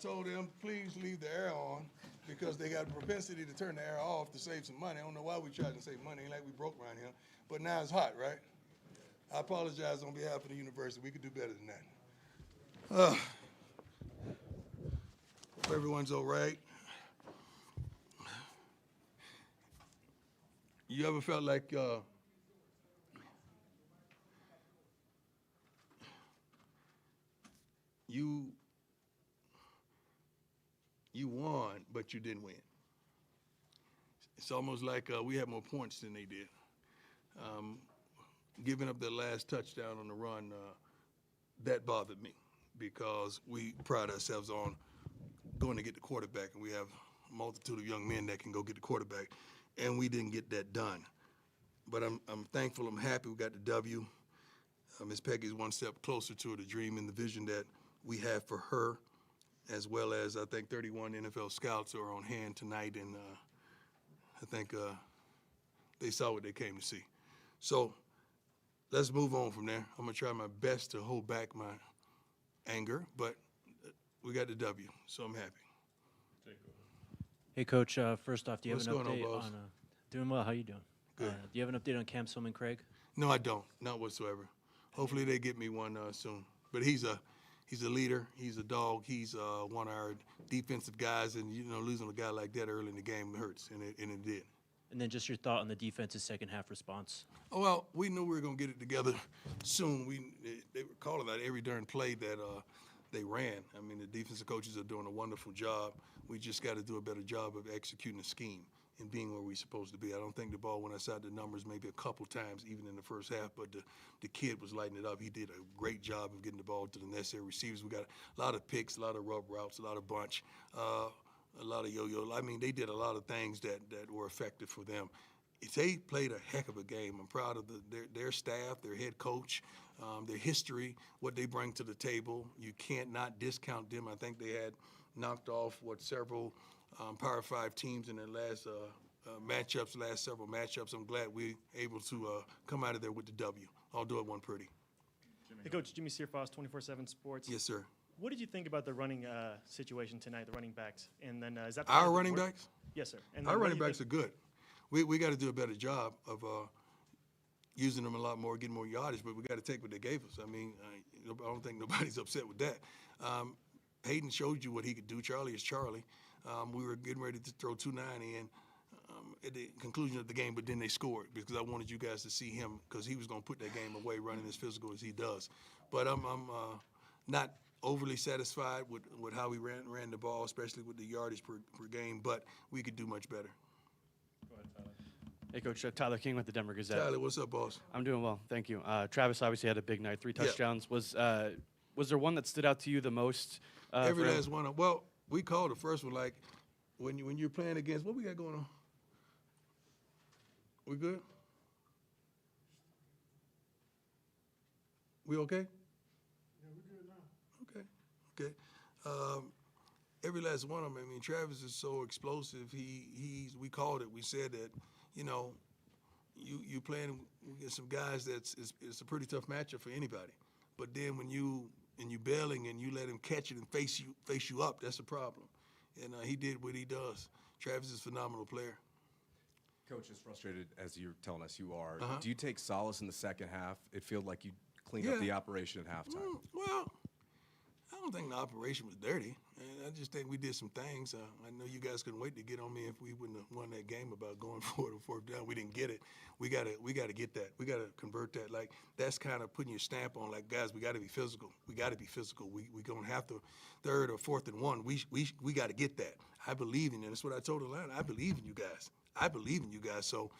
told them, please leave the air on because they got a propensity to turn the air off to save some money. I don't know why we tried to save money. Ain't like we broke around here. But now it's hot, right? I apologize on behalf of the university. We could do better than that. Hope everyone's all right. You ever felt like you won, but you didn't win? It's almost like we had more points than they did. Giving up that last touchdown on the run, that bothered me because we pride ourselves on going to get the quarterback, and we have a multitude of young men that can go get the quarterback, and we didn't get that done. But I'm thankful, I'm happy we got the W. Miss Peggy's one step closer to the dream and the vision that we have for her, as well as I think 31 NFL scouts are on hand tonight, and I think they saw what they came to see. So let's move on from there. I'm going to try my best to hold back my anger, but we got the W, so I'm happy. Hey, Coach, first off, do you have What's an going on, update boss? on doing well, how you doing? Good. Do you have an update on Cam Swim Craig? No, I don't, not whatsoever. Hopefully they get me one soon. But he's a leader, he's a dog, he's one of our defensive guys, and losing a guy like that early in the game hurts, and it did. And then just your thought on the defense's second half response. Oh, well, we knew we were going to get it together soon. They were calling out every darn play that they ran. I mean, the defensive coaches are doing a wonderful job. We just got to do a better job of executing the scheme and being where we're supposed to be. I don't think the ball went outside the numbers maybe a couple times, even in the first half, but the kid was lighting it up. He did a great job of getting the ball to the necessary receivers. We got a lot of picks, a lot of rub routes, a lot of bunch, a lot of yo-yo. I mean, they did a lot of things that were effective for them. They played a heck of a game. I'm proud of their staff, their head coach, their history, what they bring to the table. You can't not discount them. I think they had knocked off several Power 5 teams in their last several matchups. I'm glad we were able to come out of there with the W, although it wasn't pretty. Hey, Coach, Jimmy Searfoss, 24/7 Sports. Yes, sir. What did you think about the running situation tonight, the running backs? And then is that Our running backs? Yes, sir. And Our running backs are good. We got to do a better job of using them a lot more, getting more yardage, but we got to take what they gave us. I mean, I don't think nobody's upset with that. Hayden showed you what he could do. Charlie is Charlie. We were getting ready to throw 290 in at the conclusion of the game, but then they scored because I wanted you guys to see him because he was going to put that game away running as physical as he does. But I'm not overly satisfied with how we ran the ball, especially with the yardage per game, but we could do much better. Go ahead, Tyler. Hey, Coach. Tyler King with the Denver Gazette. Tyler, what's up, boss? I'm doing well, thank you. Travis obviously had a big night, 3 touchdowns. Yeah. Was there one that stood out to you the most? Every last one. Well, we called the first one like when you're playing against, what we got going on? We good? We okay? Yeah, we're good now. Okay. Every last one of them. I mean, Travis is so explosive. We called it. We said that, you playing against some guys it's a pretty tough matchup for anybody. But then when you bailing and you let him catch it and face you up, that's a problem. And he did what he does. Travis is a phenomenal player. Coach, as frustrated as you're telling us you are, Uh-huh. do you take solace in the second half? It felt like you cleaned up the operation at halftime. Well, I don't think the operation was dirty. I just think we did some things. I know you guys couldn't wait to get on me if we wouldn't have won that game about going for it on fourth down. We didn't get it. We gotta get that. We gotta convert that. Like that's kind of putting your stamp on. Like guys, we gotta be physical. We gotta be physical. We gonna have to third or fourth and one. We gotta get that. I believe in it. That's what I told the line. I believe in you guys. So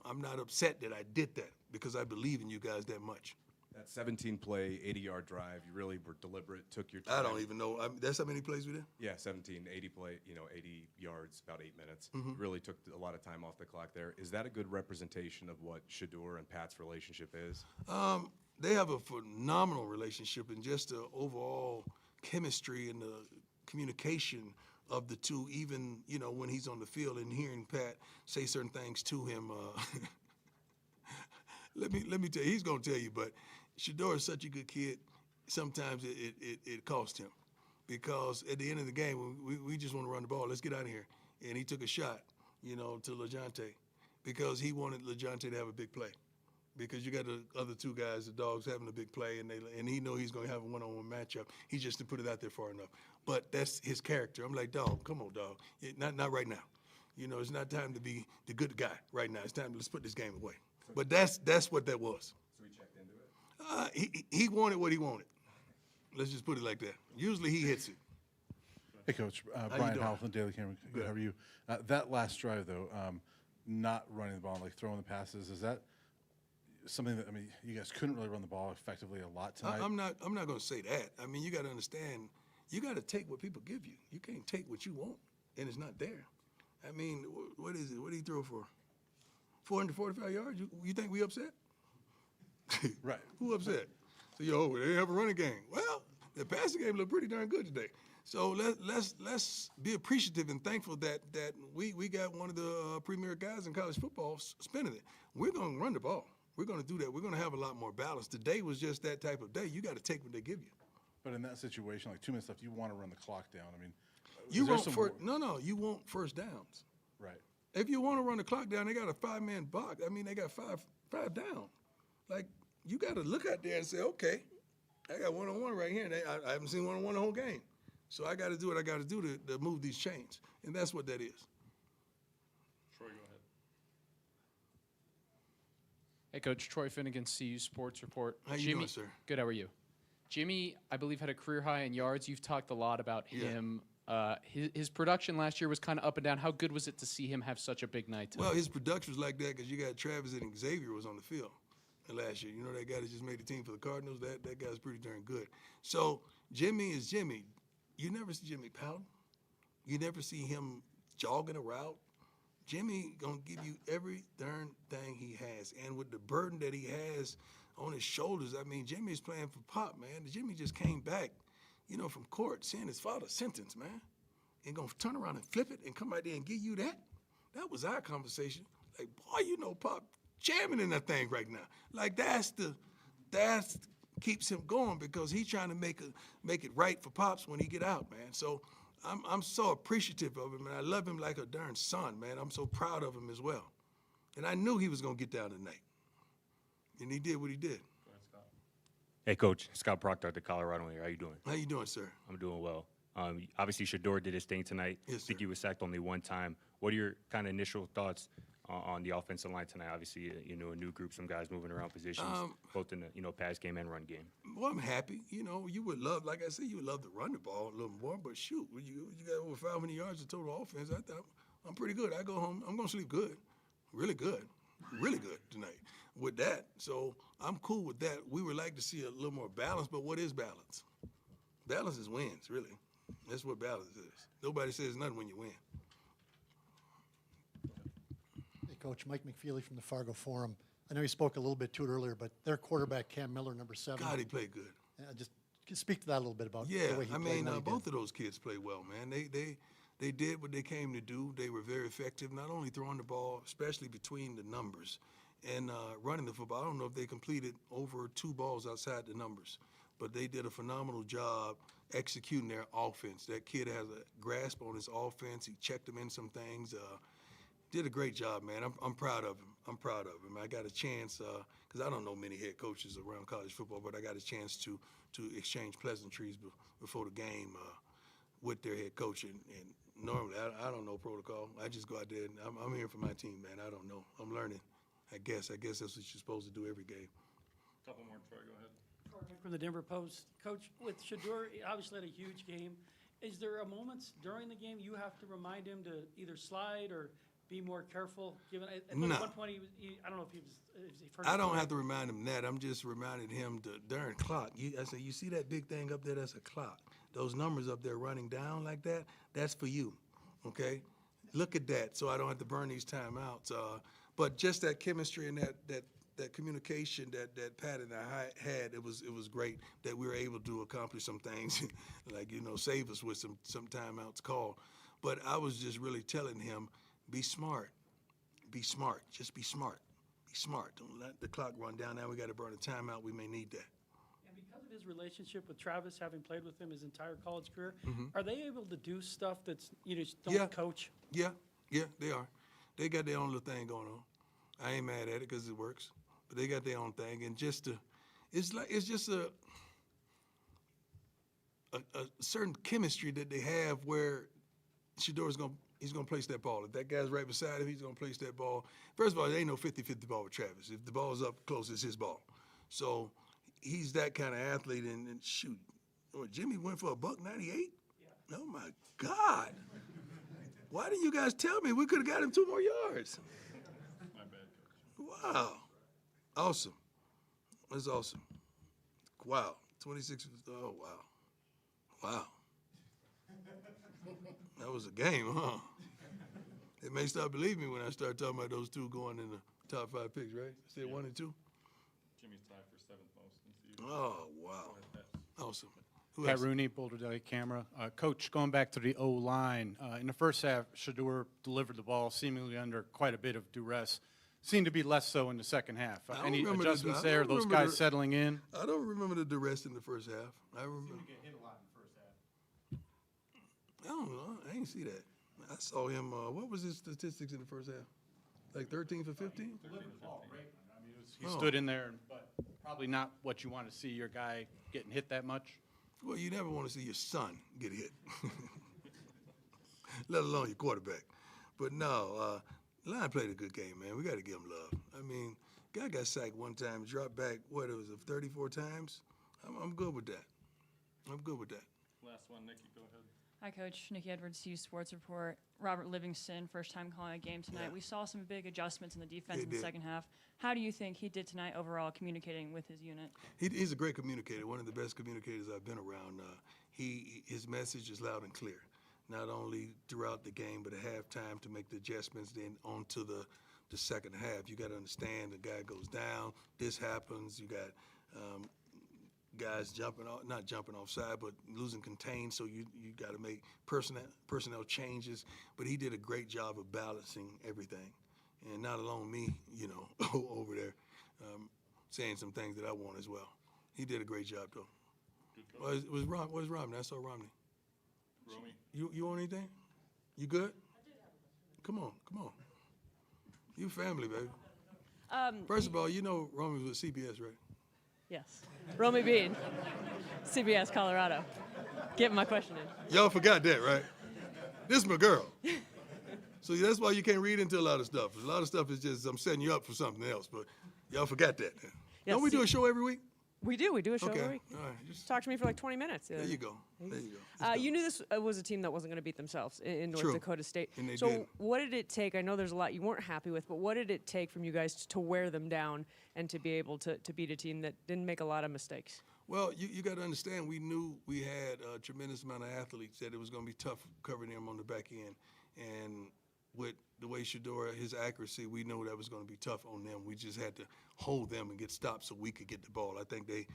I'm not upset that I did that because I believe in you guys that much. That 17-play, 80-yard drive, you really were deliberate, took your time. I don't even know. That's how many plays we did? Yeah, 17, 80 play, 80 yards, about 8 minutes. Mm-hmm. Really took a lot of time off the clock there. Is that a good representation of what Shador and Pat's relationship is? They have a phenomenal relationship and just the overall chemistry and the communication of the two, even, when he's on the field and hearing Pat say certain things to him. Let me tell you, he's going to tell you, but Shador is such a good kid, sometimes it cost him. because at the end of the game, we just want to run the ball. Let's get out of here. And he took a shot, to LaJonte because he wanted LaJonte to have a big play. Because you got the other two guys, the dogs, having a big play, and he know he's going to have a one-on-one matchup. He just didn't put it out there far enough. But that's his character. I'm like, dog, come on, dog. Not right now. It's not time to be the good guy right now. It's time to let's put this game away. But that's what that was. So he checked into it? He wanted what he wanted. Let's just put it like that. Usually he hits it. Hey, Coach. you Brian doing? Howell from the Daily Camera. Good. How are you? That last drive, though, not running the ball, like throwing the passes, is that something that, you guys couldn't really run the ball effectively a lot tonight? I'm not going to say that. You got to understand, you got to take what people give you. You can't take what you want, and it's not there. What is it? What did he throw for? 445 yards? You think we upset? Right. Who upset? So, they didn't have a running game. Well, the passing game looked pretty darn good today. So let's be appreciative and thankful that we got one of the premier guys in college football spinning it. We're going to run the ball. We're going to do that. We're going to have a lot more balance. Today was just that type of day. You got to take what they give you. But in that situation, like 2 minutes left, you want to run the clock down. You want first downs. Right. If you want to run the clock down, they got a 5-man box. They got five down. Like, you got to look out there and say, okay, I got one-on-one right here. And I haven't seen one-on-one the whole game. So I got to do what I got to do to move these chains. And that's what that is. Troy, go ahead. Hey, Coach. Troy Finnegan, CU Sports Report. How you doing, sir? Good, how are you? Jimmy, I believe, had a career high in yards. You've talked a lot about him. His production last year was kind of up and down. How good was it to see him have such a big night tonight? Well, his production was like that because you got Travis and Xavier was on the field last year. That guy that just made the team for the Cardinals? That guy's pretty darn good. So Jimmy is Jimmy. You never see Jimmy pouting. You never see him jogging a route. Jimmy going to give you every darn thing he has. And with the burden that he has on his shoulders, Jimmy's playing for Pop, man. Jimmy just came back, from court, seeing his father sentenced, man. And going to turn around and flip it and come out there and give you that. That was our conversation. Like, boy, Pop jamming in that thing right now. Like, that's keeps him going because he's trying to make it right for Pops when he get out, man. So I'm so appreciative of him, and I love him like a darn son, man. I'm so proud of him as well. And I knew he was going to get down tonight. And he did what he did. Go ahead, Scott. Hey, Coach. Scott Proctor at the Colorado here. How you doing? How you doing, sir? I'm doing well. Obviously, Shador did his thing tonight. Yes, I think sir. he was sacked only one time. What are your kind of initial thoughts on the offensive line tonight? Obviously, a new group, some guys moving around positions, both in the pass game and run game. Well, I'm happy. You would love, like I said, you would love to run the ball a little more, but shoot, you got over 500 yards of total offense. I thought I'm pretty good. I go home, I'm going to sleep good, really good tonight with that. So I'm cool with that. We would like to see a little more balance, but what is balance? Balance is wins, really. That's what balance is. Nobody says nothing when you win. Hey, Coach, Mike McFeely from the Fargo Forum. I know you spoke a little bit to it earlier, but their quarterback, Cam Miller, number 7. God, he played good. Just speak to that a little bit about Yeah, the way he played. both of those kids played well, man. They did what they came to do. They were very effective, not only throwing the ball, especially between the numbers, and running the football. I don't know if they completed over 2 balls outside the numbers, but they did a phenomenal job executing their offense. That kid has a grasp on his offense. He checked them in some things. Did a great job, man. I'm proud of him. I got a chance, because I don't know many head coaches around college football, but I got a chance to exchange pleasantries before the game with their head coach. And normally, I don't know protocol. I just go out there, and I'm here for my team, man. I don't know. I'm learning. I guess that's what you're supposed to do every game. Couple more, Troy, go ahead. From the Denver Post. Coach, with Shador, he obviously had a huge game. Is there a moments during the game you have to remind him to either slide or be more careful? Given at No. one point, I don't know if he was. I don't have to remind him that. I'm just reminding him the darn clock. I say, you see that big thing up there? That's a clock. Those numbers up there running down like that, that's for you, okay? Look at that, so I don't have to burn these timeouts. But just that chemistry and that communication that Pat and I had, it was great that we were able to accomplish some things, like, save us with some timeouts called. But I was just really telling him, be smart. Be smart. Just be smart. Be smart. Don't let the clock run down. Now we got to burn a timeout. We may need that. And because of his relationship with Travis, having played with him his entire college career? Mm-hmm. Are they able to do stuff that's, you just Yeah. don't coach? Yeah, they are. They got their own little thing going on. I ain't mad at it because it works. But they got their own thing, and it's just a certain chemistry that they have where Shador's he's gonna place that ball. If that guy's right beside him, he's gonna place that ball. First of all, there ain't no 50-50 ball with Travis. If the ball's up close, it's his ball. So he's that kind of athlete. And shoot, Jimmy went for $198. Yeah. Oh my God! Why didn't you guys tell me? We could have got him 2 more yards. My bad, Coach. Wow, awesome. That's awesome. Wow, 26. Oh wow. That was a game, huh? They may start believing me when I start talking about those 2 going in the top 5 picks, right? Say 1 and 2. Jimmy's tied for 7th most in the season. Oh wow, awesome. Who Pat else? Rooney, Boulder Daily Camera. Coach, going back to the O-line, in the first half, Shador delivered the ball seemingly under quite a bit of duress. Seemed to be less so in the second half. I don't Any remember adjustments I there? don't Those remember guys settling in? I don't remember the duress in the first half. I remember. Get hit a lot in the first half. I don't know. I ain't see that. I saw him. What was his statistics in the first half? Like 13 for 15? Delivered the ball great. I mean, he Oh. stood in there, but probably not what you want to see your guy getting hit that much. Well, you never want to see your son get hit, let alone your quarterback. But no, Line played a good game, man. We got to give him love. I mean, guy got sacked 1 time, dropped back, what, it was 34 times? I'm good with that. I'm good with that. Last one, Nikki, go ahead. Hi, Coach. Nikki Edwards, CU Sports Report. Robert Livingston, first time calling a game tonight. Yeah. We saw some big adjustments in the defense He in the did. second half. How do you think he did tonight overall communicating with his unit? He's a great communicator, one of the best communicators I've been around. His message is loud and clear, not only throughout the game, but at halftime to make the adjustments, then on to the second half. You got to understand the guy goes down, this happens, you got guys not jumping offside, but losing contain, so you got to make personnel changes. But he did a great job of balancing everything. And not alone me, over there, saying some things that I want as well. He did a great job, though. Good coach. Where's Romney? I saw Romney. Romy, You want anything? You good? Come on. You family, baby. First of all, Romney was with CBS, right? Yes. Romy Bean, CBS Colorado. Get my question in. Y'all forgot that, right? This is my girl. So that's why you can't read into a lot of stuff. A lot of stuff is just I'm setting you up for something else, but y'all forgot that. Don't we do a show every week? We do a show Okay. every week. All right. Just, Talk to me for like 20 minutes. there you go. There you go. You knew this was a team that wasn't going to beat themselves in North True. Dakota State. And they so did. what did it take? I know there's a lot you weren't happy with, but what did it take from you guys to wear them down and to be able to beat a team that didn't make a lot of mistakes? Well, you got to understand, we knew we had a tremendous amount of athletes, that it was going to be tough covering them on the back end. And with the way Shador, his accuracy, we knew that was going to be tough on them. We just had to hold them and get stopped so we could get the ball. I think they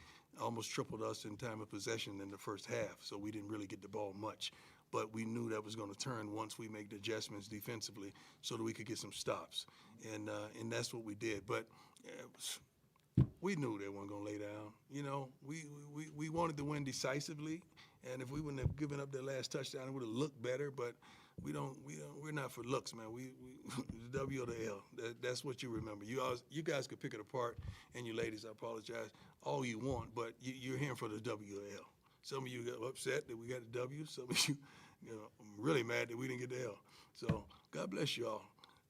almost tripled us in time of possession in the first half, so we didn't really get the ball much. But we knew that was going to turn once we make the adjustments defensively so that we could get some stops. And that's what we did. But we knew they weren't going to lay down. We wanted to win decisively, and if we wouldn't have given up that last touchdown, it would have looked better. But we're not for looks, man. We the W or the L. That's what you remember. You guys could pick it apart, and you ladies, I apologize, all you want, but you're here for the W or L. Some of you got upset that we got the W. Some of you, I'm really mad that we didn't get the L. So God bless you all.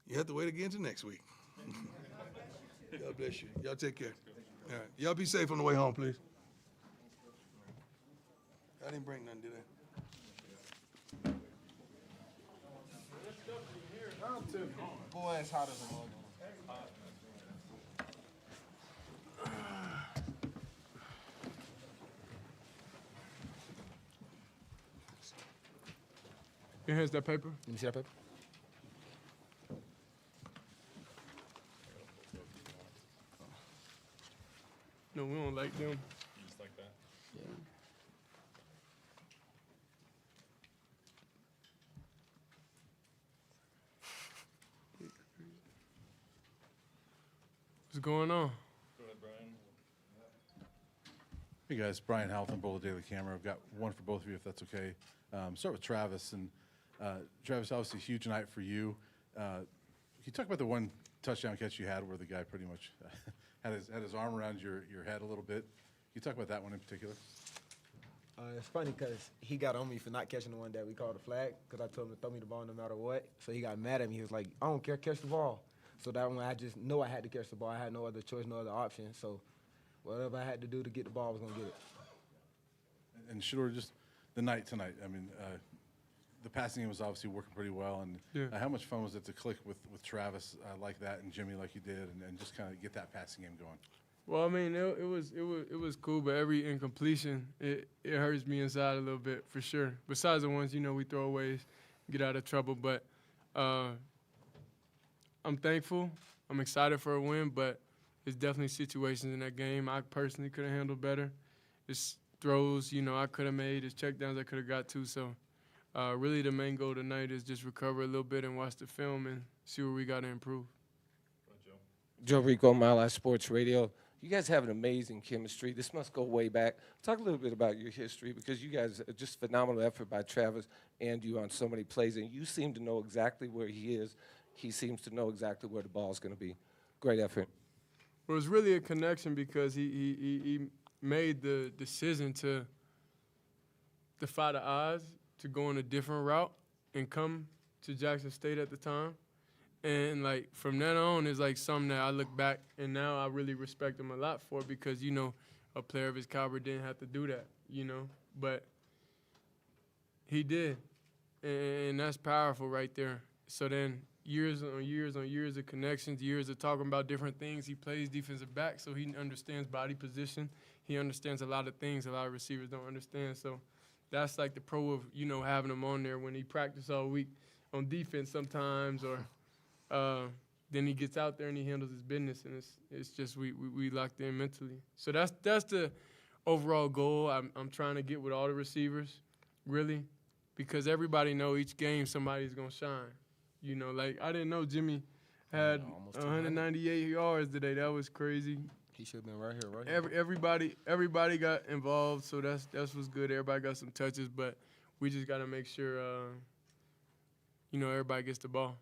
You have to wait again till next week. God bless you. Y'all take care. All right. Y'all be safe on the way home, please. I didn't bring nothing, did I? Boy, it's hot as a mug. Here's that paper. Let me see that paper. No, we don't like them. You just like that? Yeah. What's going on? Go ahead, Brian. Hey guys, Brian Howell from Boulder Daily Camera. I've got one for both of you, if that's okay. Start with Travis. And Travis, obviously a huge night for you. Can you talk about the one touchdown catch you had where the guy pretty much had his arm around your head a little bit? Can you talk about that one in particular? It's funny because he got on me for not catching the one that we called a flag because I told him to throw me the ball no matter what. So he got mad at me. He was like, I don't care, catch the ball. So that one, I just know I had to catch the ball. I had no other choice, no other option. So whatever I had to do to get the ball, I was going to get it. And Shador, just the night tonight, I mean, the passing game was obviously working pretty well. And how much fun was it to click with Travis like that and Jimmy like you did and just kind of get that passing game going? Well, I mean, it was cool, but every incompletion, it hurts me inside a little bit for sure. Besides the ones, we throw away, get out of trouble. But I'm thankful. I'm excited for a win, but there's definitely situations in that game I personally could have handled better. It's throws, I could have made. It's checkdowns I could have got to. So really the main goal tonight is just recover a little bit and watch the film and see where we got to improve. Joe Rico, Mile High Sports Radio. You guys have an amazing chemistry. This must go way back. Talk a little bit about your history because you guys just phenomenal effort by Travis and you on so many plays, and you seem to know exactly where he is. He seems to know exactly where the ball's going to be. Great effort. Well, it was really a connection because he made the decision to defy the odds, to go on a different route and come to Jackson State at the time. And, from then on, it's, something that I look back, and now I really respect him a lot for because, a player of his caliber didn't have to do that, But he did, and that's powerful right there. So then years on years on years of connections, years of talking about different things. He plays defensive back, so he understands body position. He understands a lot of things a lot of receivers don't understand. So that's, the pro of, having him on there when he practices all week on defense sometimes or – then he gets out there and he handles his business, and it's just we locked in mentally. So that's the overall goal I'm trying to get with all the receivers, really, because everybody know each game somebody's gonna shine. I didn't know Jimmy had 198 yards today. That was crazy. He should have been right here, Everybody got involved, so that's what's good. Everybody got some touches, but we just got to make sure everybody gets the ball.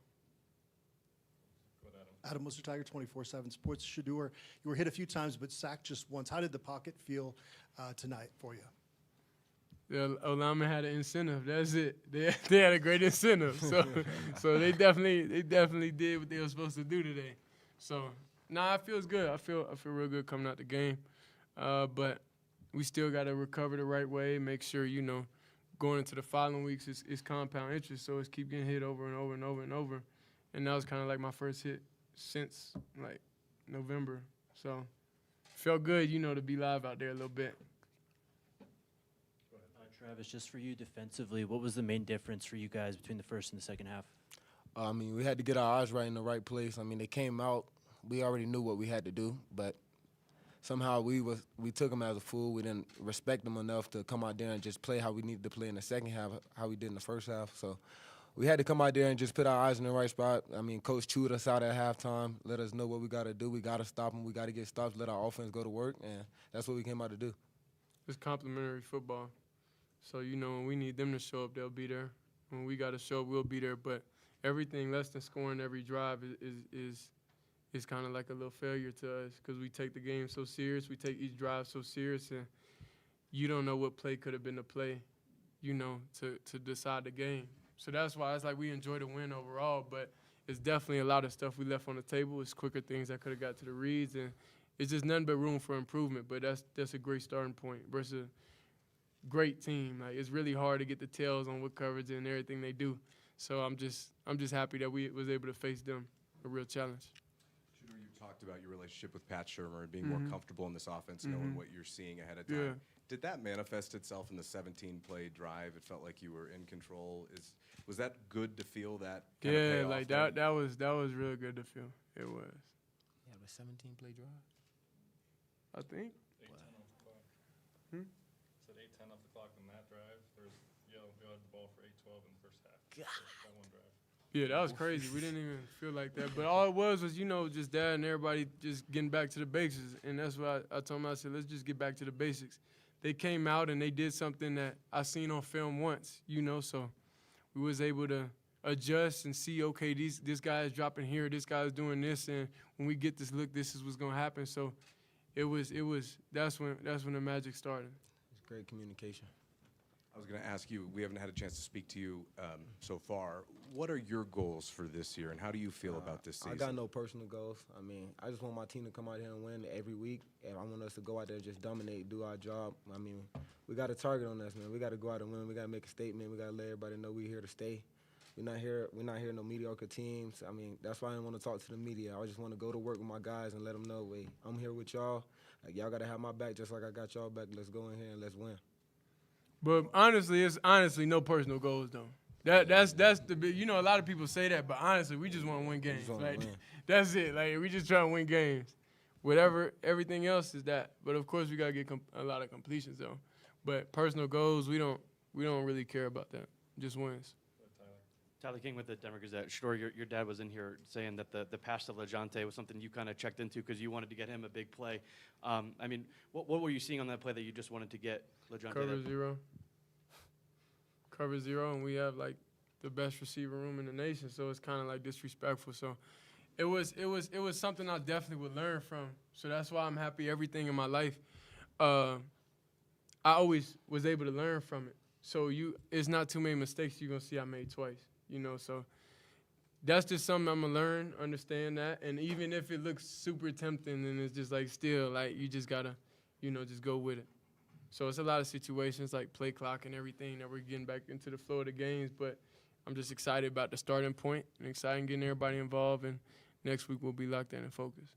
Adam Worcester Tiger, 24/7 Sports. Shador, you were hit a few times, but sacked just once. How did the pocket feel tonight for you? Yeah, Olama had an incentive. That's it. They had a great incentive. So they definitely did what they were supposed to do today. So it feels good. I feel real good coming out the game. But we still got to recover the right way. Make sure going into the following weeks is compound interest. So it's keep getting hit over and over and over and over. And that was kind of like my first hit since November. So felt good, to be live out there a little bit. Travis, just for you defensively, what was the main difference for you guys between the first and the second half? We had to get our eyes right in the right place. They came out. We already knew what we had to do, but somehow we took them as a fool. We didn't respect them enough to come out there and just play how we needed to play in the second half, how we did in the first half. So we had to come out there and just put our eyes in the right spot. Coach chewed us out at halftime, let us know what we got to do. We got to stop them. We got to get stops, let our offense go to work, and that's what we came out to do. It's complimentary football. So, when we need them to show up, they'll be there. When we got to show up, we'll be there. But everything less than scoring every drive is kind of like a little failure to us because we take the game so serious. We take each drive so serious, and you don't know what play could have been the play, to decide the game. So that's why it's we enjoy the win overall, but it's definitely a lot of stuff we left on the table. It's quicker things that could have got to the reads, and it's just nothing but room for improvement. But that's a great starting point versus a great team. It's really hard to get the tails on what coverage and everything they do. So I'm just happy that we was able to face them, a real challenge. You talked about your relationship with Pat Shurmur and being more comfortable in this offense, knowing what you're seeing ahead of time. Yeah. Did that manifest itself in the 17-play drive? It felt like you were in control. Was that good to feel that? Yeah, that was real good to feel. It was. Yeah, the 17-play drive. I think. 8:10 off the clock. Said 8:10 off the clock on that drive. We had the ball for 8:12 in the first half. That one drive. Yeah, that was crazy. We didn't even feel like that. But all it was, just dad and everybody just getting back to the basics. And that's why I told them, I said, let's just get back to the basics. They came out and they did something that I seen on film once, so we was able to adjust and see, okay, this guy is dropping here, this guy is doing this, and when we get this look, this is what's gonna happen. So that's when the magic started. It's great communication. I was going to ask you, we haven't had a chance to speak to you so far. What are your goals for this year, and how do you feel about this season? I got no personal goals. I mean, I just want my team to come out here and win every week, and I want us to go out there and just dominate, do our job. I mean, we got a target on us, man. We got to go out and win. We got to make a statement. We got to let everybody know we're here to stay. We're not here no mediocre teams. I mean, that's why I didn't want to talk to the media. I just want to go to work with my guys and let them know, wait, I'm here with y'all. Like, y'all got to have my back just like I got y'all back. Let's go in here and let's win. But honestly, it's no personal goals though. That's the big. A lot of people say that, but honestly, we just want to win games. Like that's it. Like we just trying to win games. Whatever, everything else is that. But of course, we gotta get a lot of completions though. But personal goals, we don't really care about that. Just wins. Tyler King with the Denver Gazette. Shador, your dad was in here saying that the pass to LeJontay was something you kind of checked into because you wanted to get him a big play. I mean, what were you seeing on that play that you just wanted to get LeJontay? Cover zero, and we have like the best receiver room in the nation, so it's kind of like disrespectful. So it was something I definitely would learn from. So that's why I'm happy everything in my life. I always was able to learn from it. So it's not too many mistakes you're gonna see I made twice. So that's just something I'm gonna learn, understand that, and even if it looks super tempting, then it's just like still like you just gotta, just go with it. So it's a lot of situations like play clock and everything that we're getting back into the flow of the games, but I'm just excited about the starting point and excited getting everybody involved, and next week we'll be locked in and focused.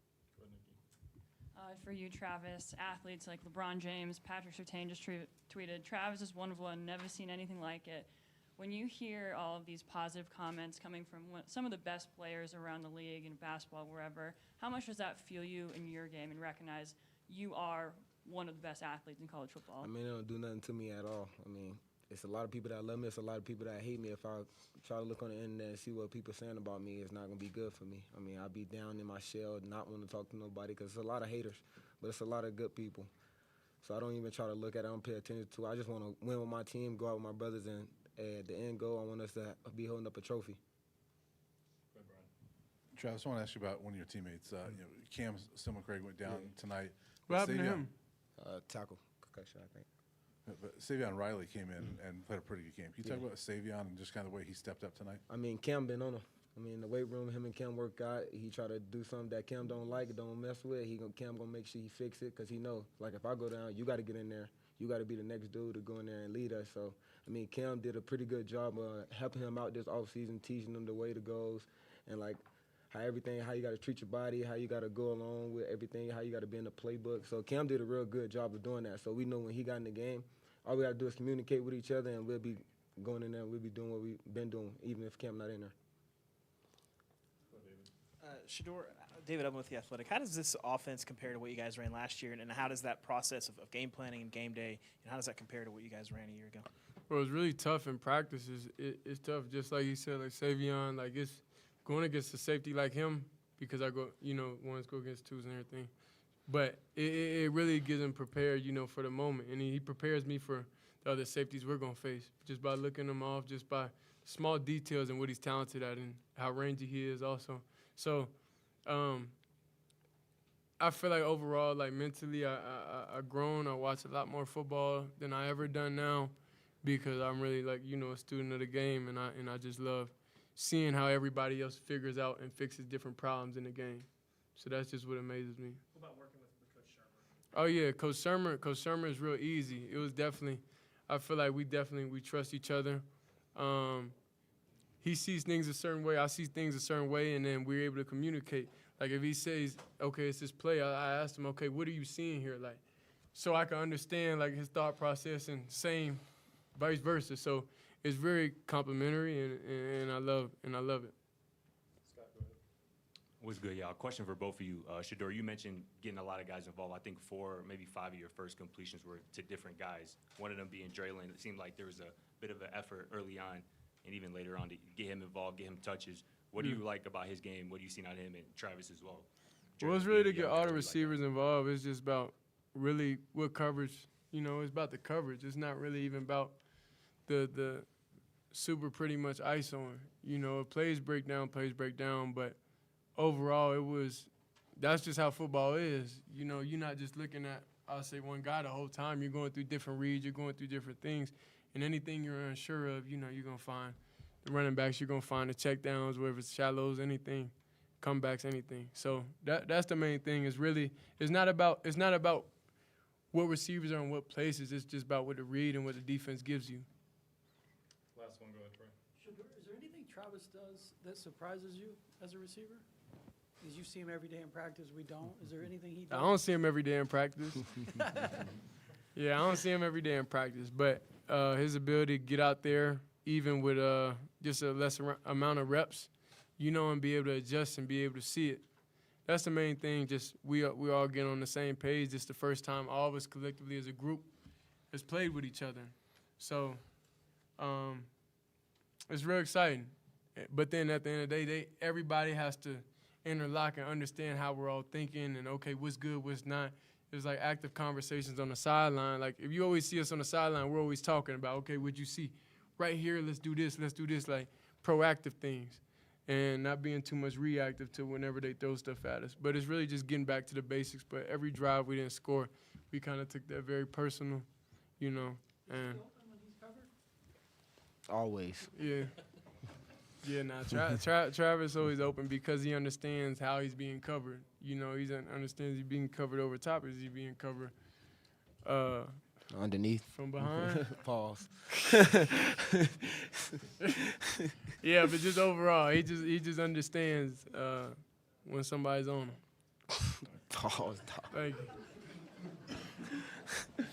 For you, Travis, athletes like LeBron James, Patrick Surtain just tweeted, Travis is one of one, never seen anything like it. When you hear all of these positive comments coming from some of the best players around the league in basketball, wherever, how much does that fuel you in your game and recognize you are one of the best athletes in college football? I mean, it don't do nothing to me at all. I mean, it's a lot of people that love me. It's a lot of people that hate me. If I try to look on the internet and see what people are saying about me, it's not going to be good for me. I mean, I'll be down in my shell, not want to talk to nobody because there's a lot of haters, but it's a lot of good people. So I don't even try to look at it. I don't pay attention to it. I just want to win with my team, go out with my brothers, and at the end goal, I want us to be holding up a trophy. Travis, I want to ask you about one of your teammates. Cam Craig went down tonight. What happened to him? Tackle concussion, I think. But Savion Riley came in and played a pretty good game. Can you talk about Savion and just kind of the way he stepped up tonight? I mean, Cam been on him. I mean, in the weight room, him and Cam work out. He try to do something that Cam don't like, don't mess with. Cam gonna make sure he fix it because he know, like, if I go down, you got to get in there. You got to be the next dude to go in there and lead us. So, I mean, Cam did a pretty good job helping him out this offseason, teaching him the way to goes and, like, how you got to treat your body, how you got to go along with everything, how you got to be in the playbook. So Cam did a real good job of doing that. So we know when he got in the game, all we got to do is communicate with each other, and we'll be going in there and we'll be doing what we've been doing, even if Cam not in there. Shador, David Upman with The Athletic. How does this offense compare to what you guys ran last year, and how does that process of game planning and game day, and how does that compare to what you guys ran a year ago? Well, it's really tough in practice. It's tough, just like you said, like Savion, like it's going against a safety like him because I go, ones go against twos and everything. But it really gets him prepared, for the moment. And he prepares me for the other safeties we're going to face just by looking them off, just by small details and what he's talented at and how rangy he is also. So I feel like overall, like mentally, I've grown. I watch a lot more football than I ever done now because I'm really like, a student of the game, and I just love seeing how everybody else figures out and fixes different problems in the game. So that's just what amazes me. What about working with Coach Shermer? Oh, yeah, Coach Shermer is real easy. It was definitely, I feel like we trust each other. He sees things a certain way, I see things a certain way, and then we're able to communicate. Like if he says, okay, it's this play, I asked him, okay, what are you seeing here? Like, so I can understand like his thought process and same vice versa. So it's very complimentary, and I love it. Scott, go ahead. What's good, y'all? Question for both of you. Shador, you mentioned getting a lot of guys involved. I think 4, maybe 5 of your first completions were to different guys, one of them being Draylon. It seemed like there was a bit of an effort early on. and even later on to get him involved, get him touches. What do you like about his game? What do you see out of him and Travis as well? Well, it's really to get all the receivers involved. It's just about really what coverage, it's about the coverage. It's not really even about the super pretty much ice on. Plays break down, but overall that's just how football is. You're not just looking at, I'll say, one guy the whole time. You're going through different reads, you're going through different things, and anything you're unsure of, you're going to find the running backs, you're going to find the check downs, whether it's shallows, anything, comebacks, anything. So that's the main thing. It's not about what receivers are in what places. It's just about what the read and what the defense gives you. Last one, go ahead, Troy. Shador, is there anything Travis does that surprises you as a receiver? Because you see him every day in practice, we don't. Is there anything he does? I don't see him every day in practice. Yeah, I don't see him every day in practice, but his ability to get out there, even with just a less amount of reps, and be able to adjust and be able to see it. That's the main thing. Just we all get on the same page. It's the first time all of us collectively as a group has played with each other. So it's real exciting. But then at the end of the day, everybody has to interlock and understand how we're all thinking and, okay, what's good, what's not. There's like active conversations on the sideline. Like if you always see us on the sideline, we're always talking about, okay, what'd you see? Right here, let's do this, like proactive things and not being too much reactive to whenever they throw stuff at us. But it's really just getting back to the basics. But every drive we didn't score, we kind of took that very personal, and Always. yeah. Yeah, Travis always open because he understands how he's being covered. He understands he's being covered over top. Is he being covered underneath from behind? Pause. Yeah, but just overall, he just understands when somebody's on him. Pause. Thank you.